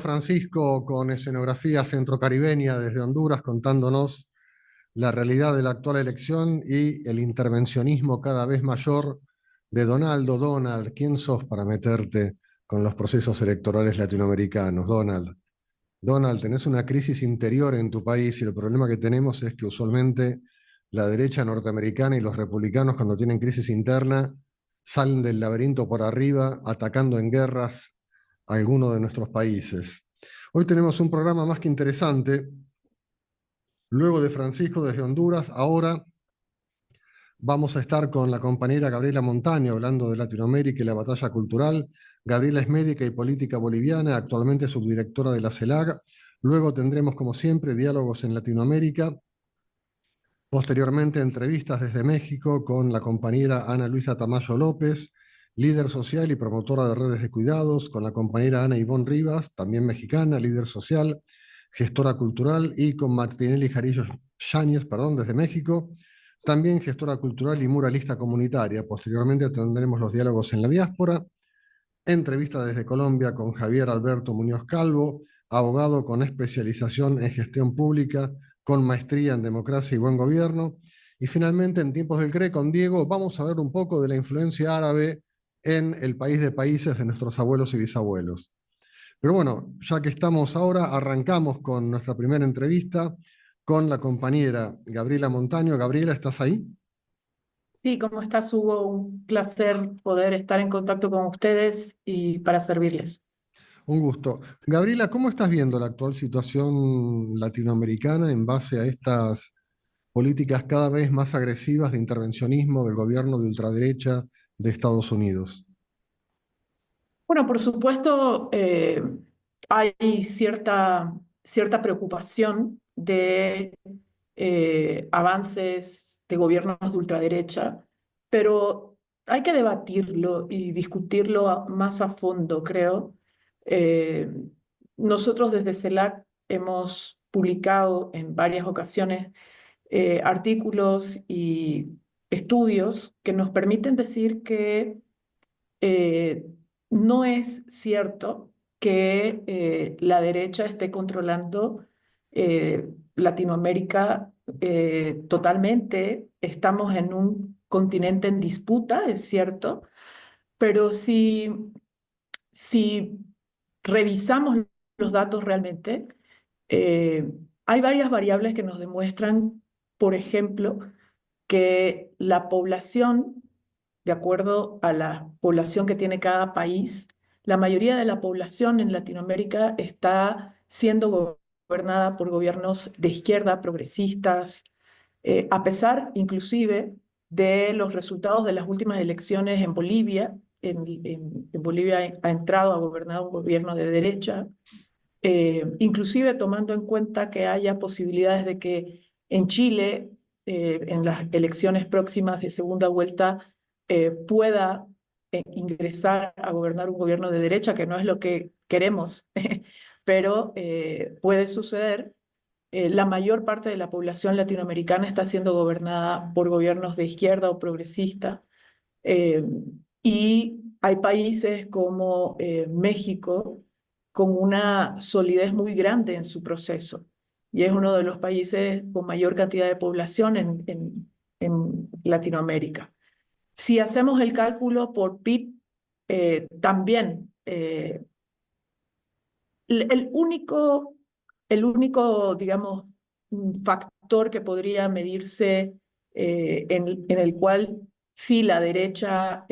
Francisco con escenografía centrocaribeña desde Honduras contándonos la realidad de la actual elección y el intervencionismo cada vez mayor de Donaldo. Donald, ¿quién sos para meterte con los procesos electorales latinoamericanos? Donald, tenés una crisis interior en tu país y el problema que tenemos es que usualmente la derecha norteamericana y los republicanos cuando tienen crisis interna salen del laberinto por arriba atacando en guerras a alguno de nuestros países. Hoy tenemos un programa más que interesante. Luego de Francisco desde Honduras, ahora vamos a estar con la compañera Gabriela Montaño hablando de Latinoamérica y la batalla cultural. Gabriela es médica y política boliviana, actualmente subdirectora de la CELAC. Luego tendremos, como siempre, diálogos en Latinoamérica. Posteriormente, entrevistas desde México con la compañera Ana Luisa Tamayo López, líder social y promotora de redes de cuidados, con la compañera Ana Ivonne Rivas, también mexicana, líder social, gestora cultural, y con Martinelli Jarillo Yáñez, desde México, también gestora cultural y muralista comunitaria. Posteriormente tendremos los diálogos en la diáspora, entrevista desde Colombia con Javier Alberto Muñoz Calvo, abogado con especialización en gestión pública, con maestría en democracia y buen gobierno. Y finalmente, en tiempos del CRE, con Diego, vamos a hablar un poco de la influencia árabe en el país de países de nuestros abuelos y bisabuelos. Pero bueno, ya que estamos ahora, arrancamos con nuestra primera entrevista con la compañera Gabriela Montaño. Gabriela, ¿estás ahí? Sí, ¿cómo estás, Hugo? Un placer poder estar en contacto con ustedes y para servirles. Un gusto. Gabriela, ¿cómo estás viendo la actual situación latinoamericana en base a estas políticas cada vez más agresivas de intervencionismo del gobierno de ultraderecha de Estados Unidos? Bueno, por supuesto, hay cierta preocupación de avances de gobiernos de ultraderecha, pero hay que debatirlo y discutirlo más a fondo, creo. Eh, Nosotros desde CELAC hemos publicado en varias ocasiones artículos y estudios que nos permiten decir que eh, no es cierto que la derecha esté controlando Latinoamérica totalmente. Estamos en un continente en disputa, es cierto, pero si revisamos los datos realmente, eh, hay varias variables que nos demuestran, por ejemplo, que la población, de acuerdo a la población que tiene cada país, la mayoría de la población en Latinoamérica está siendo gobernada por gobiernos de izquierda, progresistas, a pesar inclusive de los resultados de las últimas elecciones en Bolivia. En Bolivia ha entrado a gobernar un gobierno de derecha, inclusive tomando en cuenta que haya posibilidades de que en Chile, en las elecciones próximas de segunda vuelta, pueda ingresar a gobernar un gobierno de derecha, que no es lo que queremos, pero puede suceder. La mayor parte de la población latinoamericana está siendo gobernada por gobiernos de izquierda o progresista. eh, y hay países como México con una solidez muy grande en su proceso. Y es uno de los países con mayor cantidad de población en Latinoamérica. Si hacemos el cálculo por PIB, también el único, digamos, factor que podría medirse en el cual sí la derecha,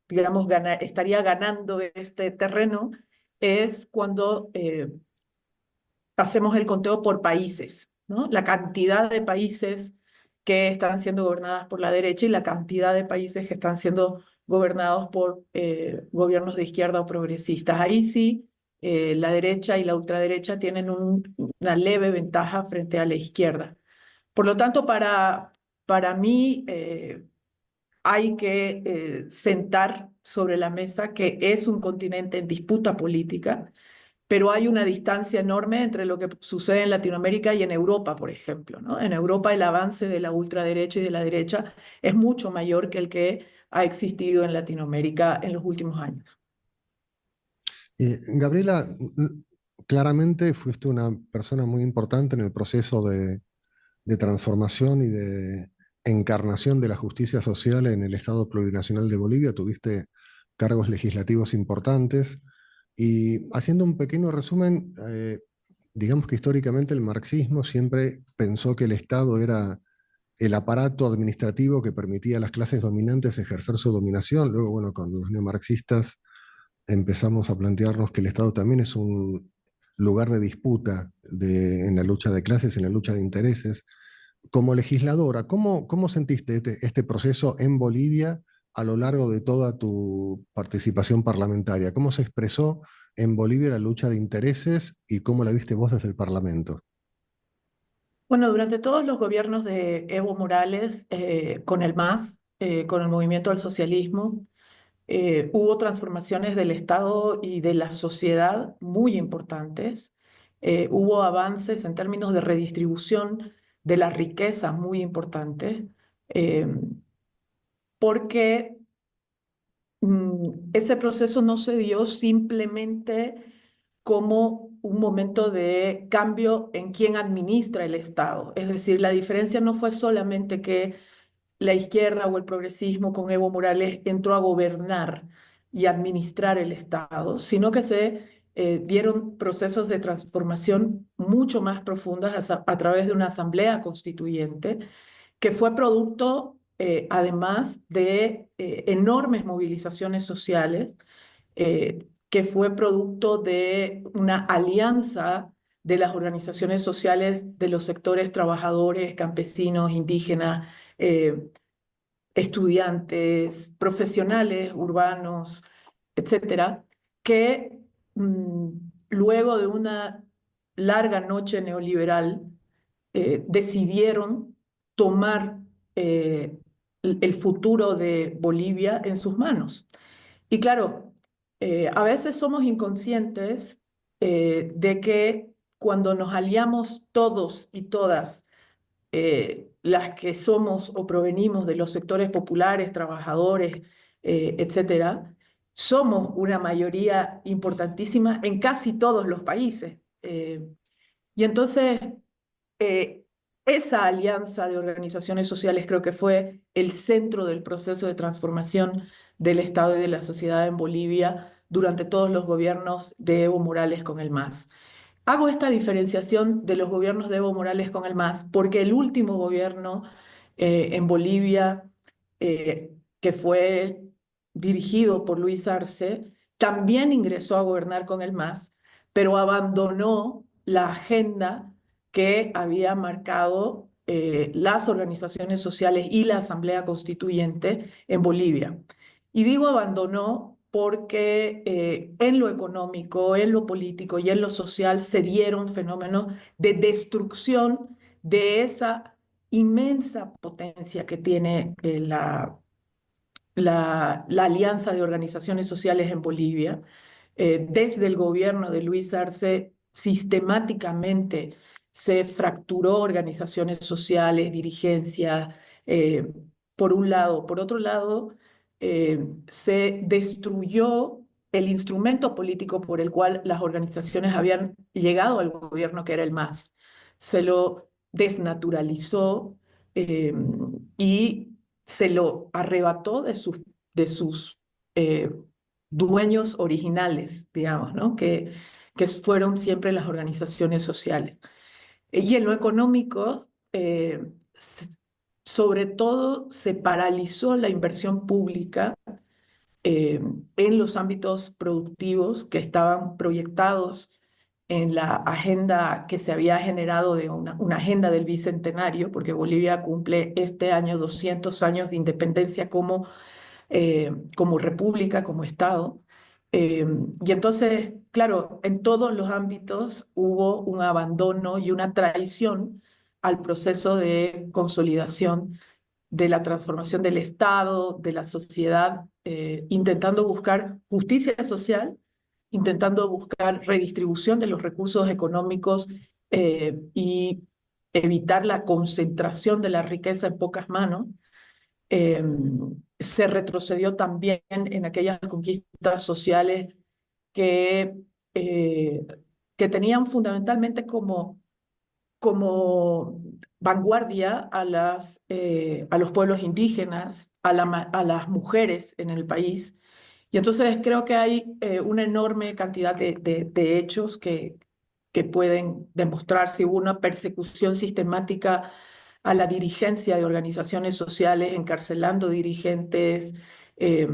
digamos, estaría ganando este terreno es cuando hacemos el conteo por países, ¿no? La cantidad de países que están siendo gobernadas por la derecha y la cantidad de países que están siendo gobernados por gobiernos de izquierda o progresistas. Ahí sí, la derecha y la ultraderecha tienen una leve ventaja frente a la izquierda. Por lo tanto, para mí hay que sentar sobre la mesa que es un continente en disputa política, pero hay una distancia enorme entre lo que sucede en Latinoamérica y en Europa, por ejemplo, ¿no? En Europa el avance de la ultraderecha y de la derecha es mucho mayor que el que ha existido en Latinoamérica en los últimos años. Gabriela, claramente fuiste una persona muy importante en el proceso de transformación y de encarnación de la justicia social en el Estado Plurinacional de Bolivia. Tuviste cargos legislativos importantes y haciendo un pequeño resumen, digamos que históricamente el marxismo siempre pensó que el Estado era el aparato administrativo que permitía a las clases dominantes ejercer su dominación. Luego, bueno, con los neomarxistas empezamos a plantearnos que el Estado también es un lugar de disputa en la lucha de clases, en la lucha de intereses. Como legisladora, ¿cómo sentiste este proceso en Bolivia a lo largo de toda tu participación parlamentaria? ¿Cómo se expresó en Bolivia la lucha de intereses y cómo la viste vos desde el Parlamento? Bueno, durante todos los gobiernos de Evo Morales, con el MAS, con el movimiento al socialismo, hubo transformaciones del Estado y de la sociedad muy importantes. Hubo avances en términos de redistribución de la riqueza muy importantes, eh, porque ese proceso no se dio simplemente como un momento de cambio en quién administra el Estado. Es decir, la diferencia no fue solamente que la izquierda o el progresismo con Evo Morales entró a gobernar y administrar el Estado, sino que se dieron procesos de transformación mucho más profundas a través de una asamblea constituyente que fue producto, además de enormes movilizaciones sociales, que fue producto de una alianza de las organizaciones sociales de los sectores trabajadores, campesinos, indígenas, estudiantes, profesionales, urbanos, etcétera, que luego de una larga noche neoliberal decidieron tomar el futuro de Bolivia en sus manos. Y claro, a veces somos inconscientes de que cuando nos aliamos todos y todas, las que somos o provenimos de los sectores populares, trabajadores, etcétera, somos una mayoría importantísima en casi todos los países. Y entonces, eh, esa alianza de organizaciones sociales creo que fue el centro del proceso de transformación del Estado y de la sociedad en Bolivia durante todos los gobiernos de Evo Morales con el MAS. Hago esta diferenciación de los gobiernos de Evo Morales con el MAS porque el último gobierno en Bolivia, eh, que fue dirigido por Luis Arce, también ingresó a gobernar con el MAS, pero abandonó la agenda que había marcado las organizaciones sociales y la Asamblea Constituyente en Bolivia. Y digo abandonó porque en lo económico, en lo político y en lo social se dieron fenómenos de destrucción de esa inmensa potencia que tiene la alianza de organizaciones sociales en Bolivia. Desde el gobierno de Luis Arce, sistemáticamente se fracturó organizaciones sociales, dirigencia, por un lado. Por otro lado, se destruyó el instrumento político por el cual las organizaciones habían llegado al gobierno, que era el MAS. Se lo desnaturalizó eh, y se lo arrebató de sus eh, dueños originales, digamos, ¿no? Que fueron siempre las organizaciones sociales. Y en lo económico, sobre todo se paralizó la inversión pública eh, en los ámbitos productivos que estaban proyectados en la agenda que se había generado de una agenda del bicentenario, porque Bolivia cumple este año 200 años de independencia como república, como Estado. Eh, y entonces, claro, en todos los ámbitos hubo un abandono y una traición al proceso de consolidación de la transformación del Estado, de la sociedad, intentando buscar justicia social, intentando buscar redistribución de los recursos económicos y evitar la concentración de la riqueza en pocas manos. eh, Se retrocedió también en aquellas conquistas sociales que que tenían fundamentalmente como vanguardia a los pueblos indígenas, a las mujeres en el país. Y entonces creo que hay una enorme cantidad de hechos que pueden demostrar si hubo una persecución sistemática a la dirigencia de organizaciones sociales, encarcelando dirigentes, eh,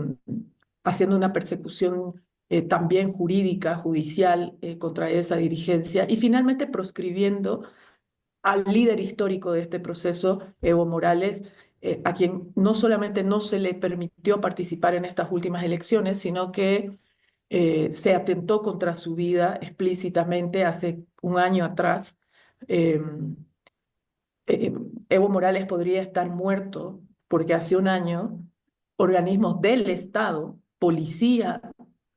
haciendo una persecución también jurídica, judicial, contra esa dirigencia, y finalmente proscribiendo al líder histórico de este proceso, Evo Morales, a quien no solamente no se le permitió participar en estas últimas elecciones, sino que se atentó contra su vida explícitamente hace un año atrás. Eh, eh, Evo Morales podría estar muerto porque hace un año organismos del Estado, Policía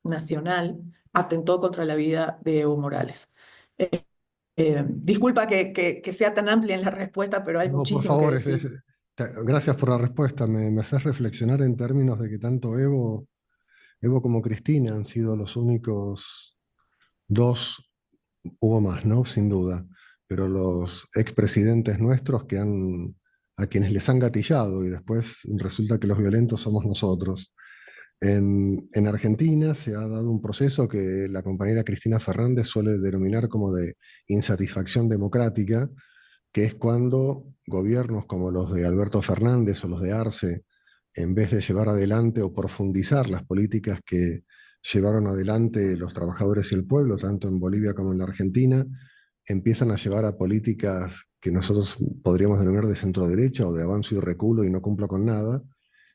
Nacional, atentó contra la vida de Evo Morales. Eh, Disculpa que sea tan amplia en la respuesta, pero hay No, por muchísimo que favor, decir. gracias por la respuesta. Me haces reflexionar en términos de que tanto Evo como Cristina han sido los únicos dos, hubo más, ¿no? Sin duda, pero los expresidentes nuestros a quienes les han gatillado y después resulta que los violentos somos nosotros. En Argentina se ha dado un proceso que la compañera Cristina Fernández suele denominar como de insatisfacción democrática, que es cuando gobiernos como los de Alberto Fernández o los de Arce, en vez de llevar adelante o profundizar las políticas que llevaron adelante los trabajadores y el pueblo, tanto en Bolivia como en la Argentina, empiezan a llevar a políticas que nosotros podríamos denominar de centro derecha o de avance y reculo y no cumplo con nada,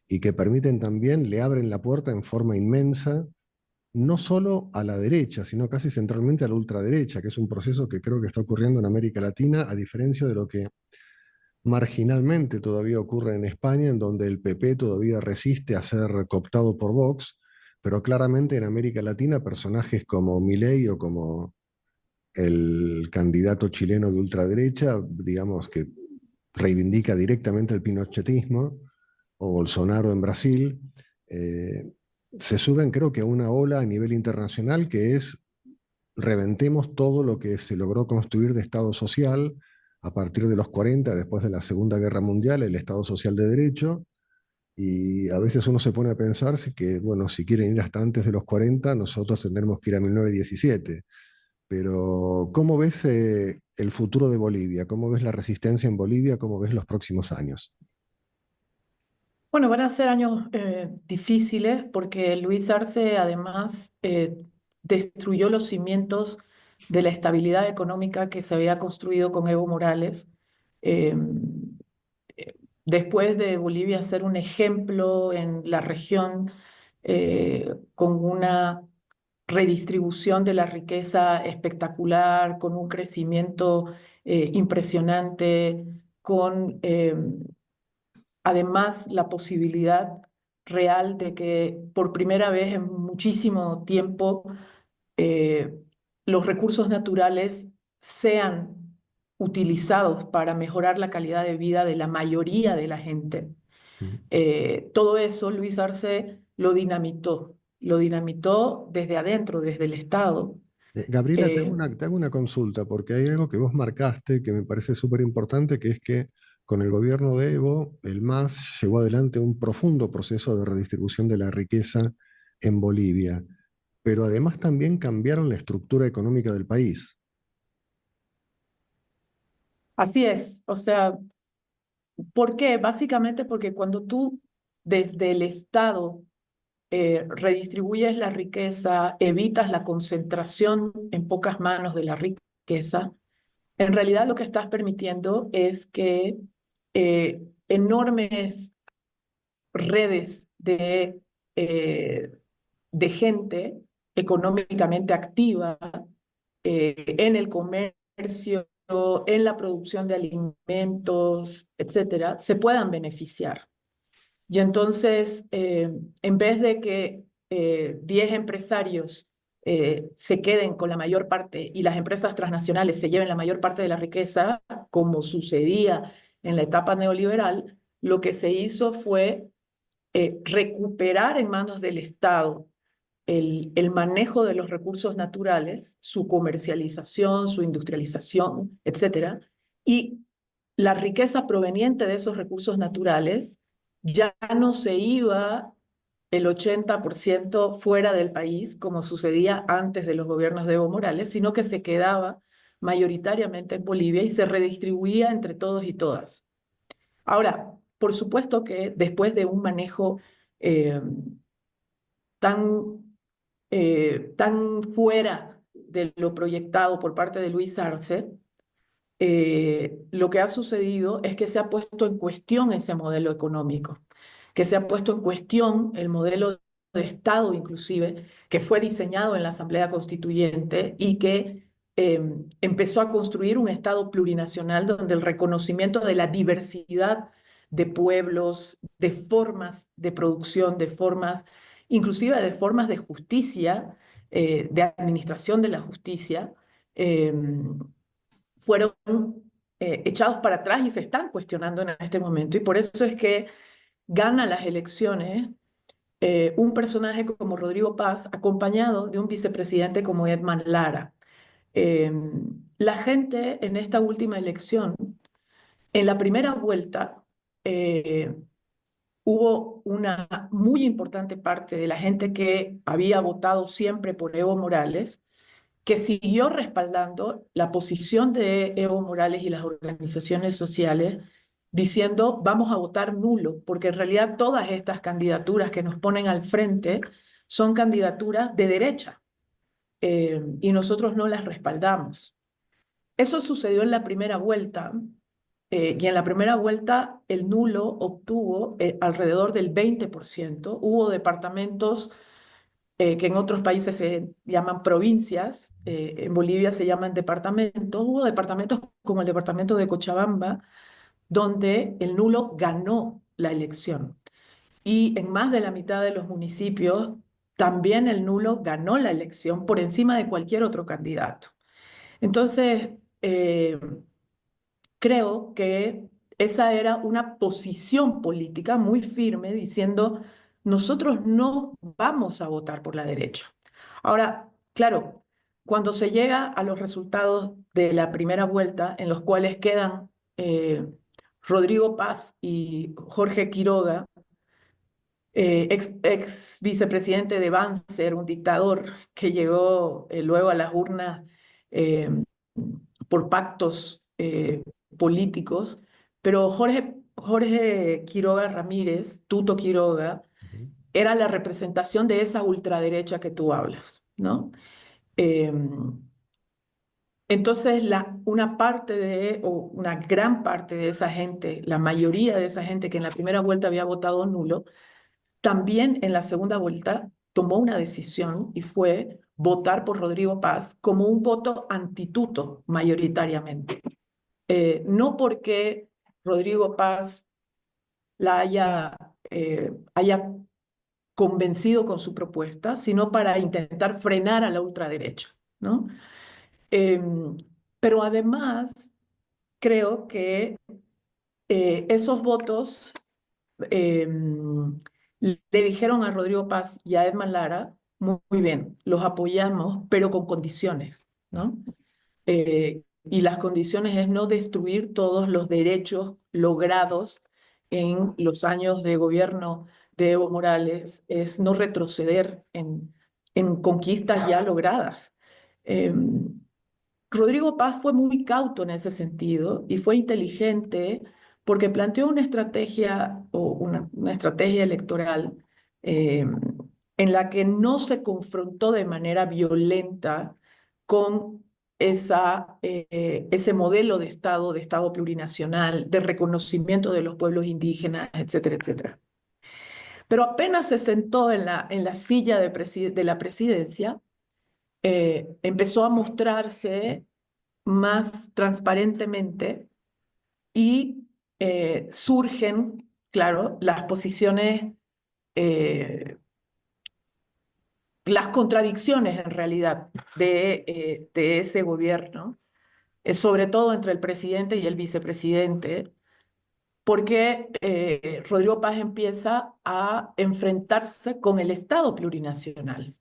y que permiten también, le abren la puerta en forma inmensa, no solo a la derecha, sino casi centralmente a la ultraderecha, que es un proceso que creo que está ocurriendo en América Latina, a diferencia de lo que marginalmente todavía ocurre en España, en donde el PP todavía resiste a ser cooptado por Vox, pero claramente en América Latina personajes como Milei o como el candidato chileno de ultraderecha, digamos que reivindica directamente el pinochetismo, o Bolsonaro en Brasil, eh, se suben creo que a una ola a nivel internacional que es reventemos todo lo que se logró construir de Estado social a partir de los 40, después de la Segunda Guerra Mundial, el Estado Social de Derecho, y a veces uno se pone a pensar que, bueno, si quieren ir hasta antes de los 40, nosotros tendremos que ir a 1917. Pero, ¿cómo ves el futuro de Bolivia? ¿Cómo ves la resistencia en Bolivia? ¿Cómo ves los próximos años? Bueno, van a ser años difíciles porque Luis Arce además destruyó los cimientos de la estabilidad económica que se había construido con Evo Morales. Eh, eh, Después de Bolivia ser un ejemplo en la región con una redistribución de la riqueza espectacular, con un crecimiento impresionante, con además la posibilidad real de que por primera vez en muchísimo tiempo eh, los recursos naturales sean utilizados para mejorar la calidad de vida de la mayoría de la gente. Mm. Todo eso Luis Arce lo dinamitó desde adentro, desde el Estado. Gabriela, Eh, te hago una consulta, porque hay algo que vos marcaste que me parece súper importante, que es que con el gobierno de Evo, el MAS llevó adelante un profundo proceso de redistribución de la riqueza en Bolivia, pero además también cambiaron la estructura económica del país. Así es, o sea, ¿por qué? Básicamente porque cuando tú desde el Estado redistribuyes la riqueza, evitas la concentración en pocas manos de la riqueza, en realidad lo que estás permitiendo es que enormes redes eh, de gente económicamente activa en el comercio, en la producción de alimentos, etcétera, se puedan beneficiar. Y entonces, en vez de que 10 empresarios se queden con la mayor parte y las empresas transnacionales se lleven la mayor parte de la riqueza, como sucedía en la etapa neoliberal, lo que se hizo fue recuperar en manos del Estado el manejo de los recursos naturales, su comercialización, su industrialización, etcétera, y la riqueza proveniente de esos recursos naturales ya no se iba el 80% fuera del país, como sucedía antes de los gobiernos de Evo Morales, sino que se quedaba mayoritariamente en Bolivia y se redistribuía entre todos y todas. Ahora, por supuesto que después de un manejo eh, tan, tan fuera de lo proyectado por parte de Luis Arce, lo que ha sucedido es que se ha puesto en cuestión ese modelo económico, que se ha puesto en cuestión el modelo de Estado inclusive, que fue diseñado en la Asamblea Constituyente y que empezó a construir un Estado plurinacional donde el reconocimiento de la diversidad de pueblos, de formas de producción, de formas, inclusive de formas de justicia, de administración de la justicia, eh, fueron echados para atrás y se están cuestionando en este momento. Y por eso es que gana las elecciones un personaje como Rodrigo Paz, acompañado de un vicepresidente como Edman Lara. Eh, la gente en esta última elección, en la primera vuelta, eh, hubo una muy importante parte de la gente que había votado siempre por Evo Morales, que siguió respaldando la posición de Evo Morales y las organizaciones sociales, diciendo vamos a votar nulo, porque en realidad todas estas candidaturas que nos ponen al frente son candidaturas de derecha y nosotros no las respaldamos. Eso sucedió en la primera vuelta y en la primera vuelta el nulo obtuvo alrededor del 20%. Hubo departamentos que en otros países se llaman provincias, en Bolivia se llaman departamentos. Hubo departamentos como el departamento de Cochabamba, donde el nulo ganó la elección. Y en más de la mitad de los municipios, también el nulo ganó la elección por encima de cualquier otro candidato. Entonces, creo que esa era una posición política muy firme diciendo, nosotros no vamos a votar por la derecha. Ahora, claro, cuando se llega a los resultados de la primera vuelta, en los cuales quedan Rodrigo Paz y Jorge Quiroga, ex vicepresidente de Banzer, un dictador que llegó luego a las urnas eh, por pactos políticos, pero Jorge Quiroga Ramírez, Tuto Quiroga, Ujú. era la representación de esa ultraderecha que tú hablas, ¿no? Eh, entonces, una parte o una gran parte de esa gente, la mayoría de esa gente que en la primera vuelta había votado nulo, también en la segunda vuelta tomó una decisión y fue votar por Rodrigo Paz como un voto antituto mayoritariamente. No porque Rodrigo Paz la haya convencido con su propuesta, sino para intentar frenar a la ultraderecha, ¿no? Em, pero además, creo que esos votos eh, le dijeron a Rodrigo Paz y a Edman Lara, muy bien, los apoyamos, pero con condiciones, ¿no? Y las condiciones es no destruir todos los derechos logrados en los años de gobierno de Evo Morales, es no retroceder en conquistas ya logradas. Eh, Rodrigo Paz fue muy cauto en ese sentido y fue inteligente porque planteó una estrategia o una estrategia electoral eh, en la que no se confrontó de manera violenta con ese modelo de Estado plurinacional, de reconocimiento de los pueblos indígenas, etcétera, etcétera. Pero apenas se sentó en la silla de la presidencia, empezó a mostrarse más transparentemente y surgen, claro, las posiciones, eh, las contradicciones en realidad de ese gobierno, sobre todo entre el presidente y el vicepresidente, porque Rodrigo Paz empieza a enfrentarse con el Estado plurinacional.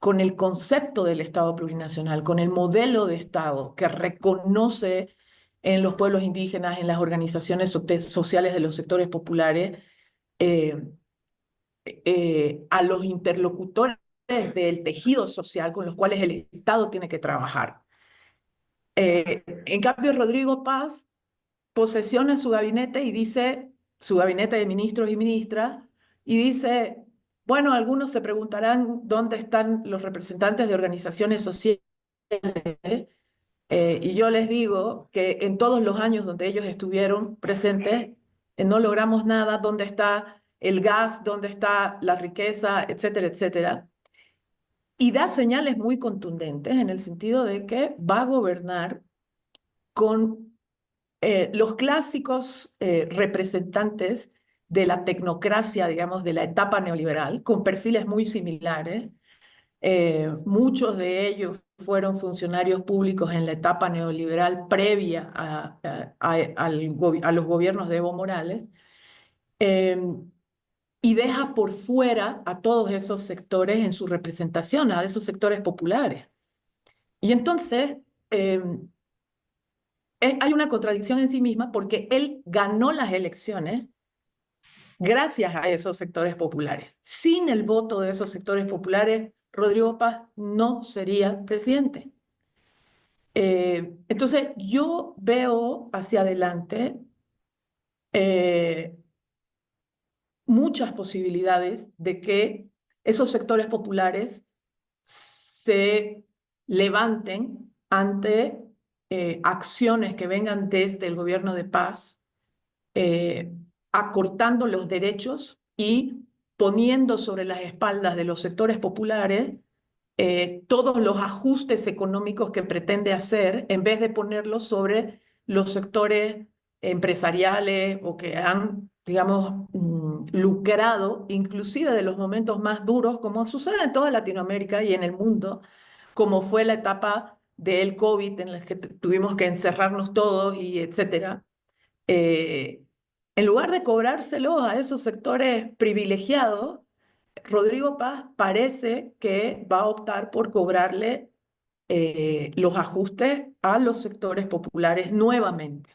con el concepto del Estado plurinacional, con el modelo de Estado que reconoce en los pueblos indígenas, en las organizaciones sociales de los sectores populares, eh, a los interlocutores del tejido social con los cuales el Estado tiene que trabajar. En cambio, Rodrigo Paz posesiona su gabinete y dice, su gabinete de ministros y ministras, y dice, bueno, algunos se preguntarán dónde están los representantes de organizaciones sociales, y yo les digo que en todos los años donde ellos estuvieron presentes, no logramos nada, dónde está el gas, dónde está la riqueza, etcétera, etcétera. Y da señales muy contundentes en el sentido de que va a gobernar con los clásicos representantes de la tecnocracia, digamos, de la etapa neoliberal, con perfiles muy similares. Muchos de ellos fueron funcionarios públicos en la etapa neoliberal previa a los gobiernos de Evo Morales, eh, y deja por fuera a todos esos sectores en su representación, a esos sectores populares. Y entonces, eh, hay una contradicción en sí misma porque él ganó las elecciones gracias a esos sectores populares. Sin el voto de esos sectores populares, Rodrigo Paz no sería presidente. Entonces, yo veo hacia adelante eh, muchas posibilidades de que esos sectores populares se levanten ante acciones que vengan desde el gobierno de Paz, eh, acortando los derechos y poniendo sobre las espaldas de los sectores populares todos los ajustes económicos que pretende hacer, en vez de ponerlos sobre los sectores empresariales o que han, digamos, lucrado, inclusive de los momentos más duros, como sucede en toda Latinoamérica y en el mundo, como fue la etapa del COVID en la que tuvimos que encerrarnos todos y etcétera. Eh, en lugar de cobrárselos a esos sectores privilegiados, Rodrigo Paz parece que va a optar por cobrarle los ajustes a los sectores populares nuevamente.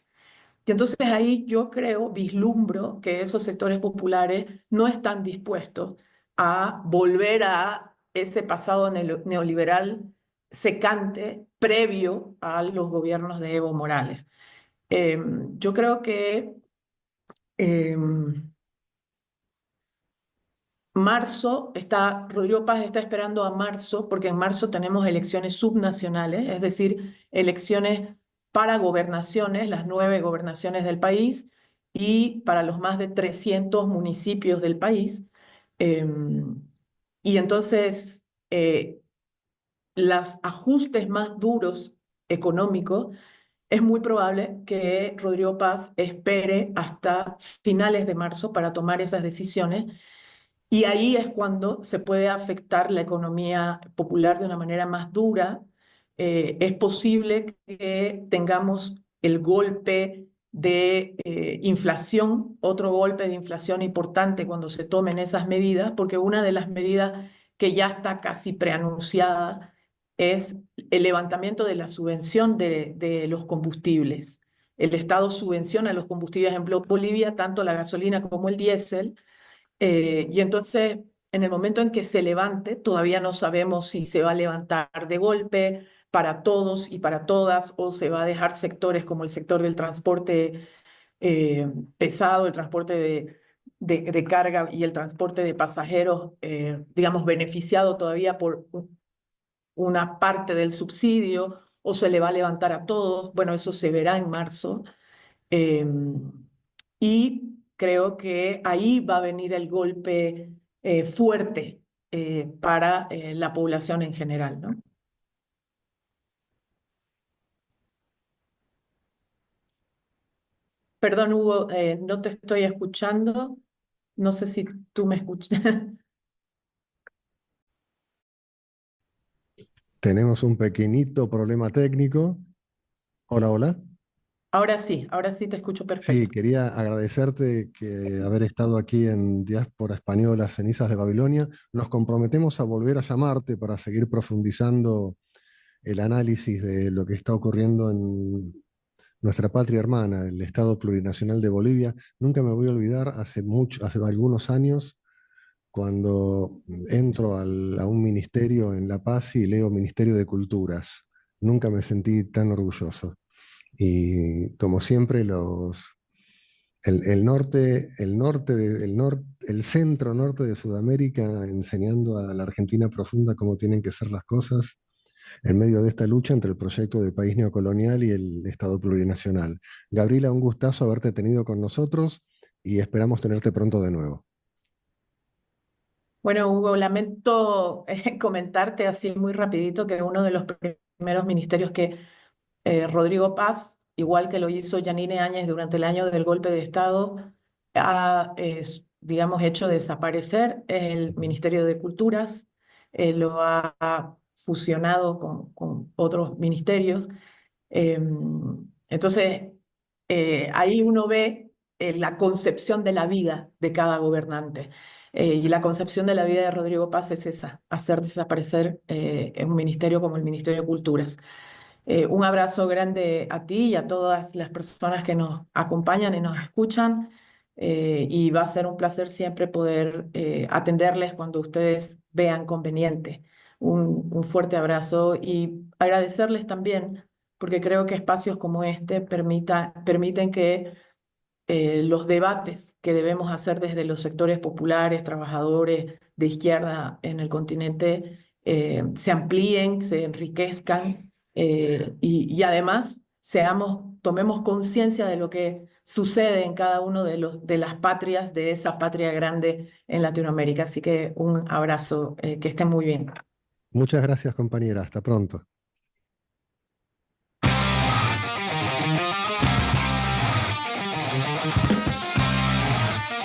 Y entonces ahí yo creo, vislumbro que esos sectores populares no están dispuestos a volver a ese pasado neoliberal secante previo a los gobiernos de Evo Morales. Yo creo que Rodrigo Paz está esperando a marzo, porque en marzo tenemos elecciones subnacionales, es decir, elecciones para gobernaciones, las 9 gobernaciones del país, y para los más de 300 municipios del país. Y entonces, los ajustes más duros económicos, es muy probable que Rodrigo Paz espere hasta finales de marzo para tomar esas decisiones, y ahí es cuando se puede afectar la economía popular de una manera más dura. Es posible que tengamos el golpe de inflación, otro golpe de inflación importante cuando se tomen esas medidas, porque una de las medidas que ya está casi preanunciada es el levantamiento de la subvención de los combustibles. El Estado subvenciona los combustibles en Bolivia, tanto la gasolina como el diésel, y entonces, en el momento en que se levante, todavía no sabemos si se va a levantar de golpe para todos y para todas, o se va a dejar sectores como el sector del transporte pesado, el transporte de carga y el transporte de pasajeros, digamos, beneficiado todavía por una parte del subsidio, o se le va a levantar a todos. Bueno, eso se verá en marzo. Y creo que ahí va a venir el golpe fuerte para la población en general, ¿no? Perdón, Hugo, no te estoy escuchando. No sé si tú me escuchas. Tenemos un pequeñito problema técnico. Hola, hola. ahora sí te escucho Sí, perfecto. quería agradecerte que haber estado aquí en Diáspora Española, Cenizas de Babilonia. Nos comprometemos a volver a llamarte para seguir profundizando el análisis de lo que está ocurriendo en nuestra patria hermana, el Estado Plurinacional de Bolivia. Nunca me voy a olvidar, hace algunos años, cuando entro a un ministerio en La Paz y leo Ministerio de Culturas. Nunca me sentí tan orgulloso. Y como siempre, el centro norte de Sudamérica enseñando a la Argentina profunda cómo tienen que ser las cosas en medio de esta lucha entre el proyecto de país neocolonial y el Estado plurinacional. Gabriela, un gustazo haberte tenido con nosotros y esperamos tenerte pronto de nuevo. Bueno, Hugo, lamento comentarte así muy rapidito que uno de los primeros ministerios que Rodrigo Paz, igual que lo hizo Yanine Áñez durante el año del golpe de Estado, ha, digamos, hecho desaparecer el Ujú. Ministerio de Culturas, lo ha fusionado con otros ministerios. Entonces, ahí uno ve la concepción de la vida de cada gobernante. Y la concepción de la vida de Rodrigo Paz es esa, hacer desaparecer un ministerio como el Ministerio de Culturas. Un abrazo grande a ti y a todas las personas que nos acompañan y nos escuchan. Y va a ser un placer siempre poder atenderles cuando ustedes vean conveniente. Un fuerte abrazo y agradecerles también, porque creo que espacios como este permiten que los debates que debemos hacer desde los sectores populares, trabajadores de izquierda en el continente, se amplíen, se enriquezcan y además tomemos conciencia de lo que sucede en cada uno de las patrias, de esa patria grande en Latinoamérica. Así que un abrazo, que estén muy bien. Muchas gracias, compañera. Hasta pronto.